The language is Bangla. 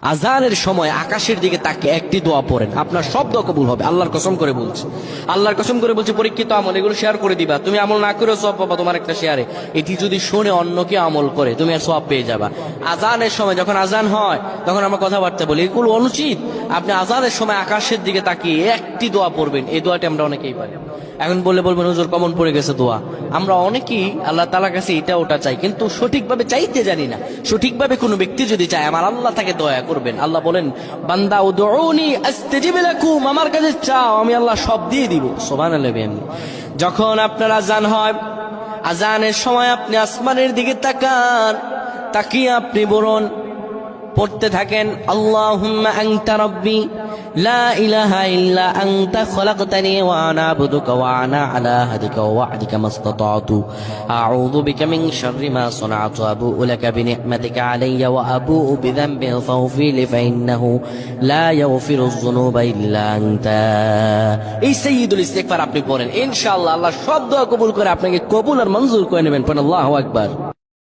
আজানের সময় আকাশের দিকে তাকে একটি দোয়া পড়েন, আপনার সব দোয়া কবুল হবে। আল্লাহর কসম করে বলছি, আল্লাহর কসম করে বলছি, পরীক্ষিত আমল এগুলো শেয়ার করে দিবা। তুমি আমল না করেও সওয়াব পাবা তোমার একটা শেয়ারে। এটি যদি শুনে অন্য কেউ আমল করে তুমি আর সওয়াব পেয়ে যাবা। আজানের সময় যখন আজান হয় তখন আমরা কথাবার্তা বলি, এগুলো অনুচিত। আপনি আজানের সময় আকাশের দিকে তাকিয়ে একটি দোয়া পড়বেন। এই দোয়াটি আমরা অনেকেই পারি। এখন বলবেন হুজুর কমন পড়ে গেছে দোয়া। আমরা অনেকেই আল্লাহ তাআলার কাছে এটা ওটা চাই, কিন্তু সঠিকভাবে চাইতে জানি না। সঠিকভাবে কোনো ব্যক্তি যদি চায় আমার আল্লাহ তাকে দয়া করবেন। আল্লাহ বলেন, বান্দা উদউনি আস্তাজিব লাকুম, আমার কাছে চাও আমি আল্লাহ সব দিয়ে দিব। সুবহানাল্লাহ। যখন আপনার আজান হয়, আজানের সময় আপনি আসমানের দিকে তাকান, তাকিয়ে আপনি বলুন, পড়তে থাকেন, আল্লাহুম্মা আনতা রাব্বি লা ইলাহা ইল্লা আনতা খলাকতানি ওয়া আনা আবদুকা ওয়া আনা আলা আহদিকা ওয়া ওয়া'দিকা মাসতাতা'তু আউযু বিকা মিন শাররি মা সানা'তু আবু'ু লাকা বিনি'মাতিকা আলাইয়া ওয়া আবু'ু বিযানবি ফাগফির লি ফাইন্নাহু লা ইয়াগফিরুয যুনুবা ইল্লা আনতা। এই সাইয়্যিদুল ইস্তিগফার আপনি পড়েন, ইনশাআল্লাহ আল্লাহ সব দোয়া কবুল করে আপনাকে কবুল আর মঞ্জুর করে নেবেন। পড়েন আল্লাহু আকবার।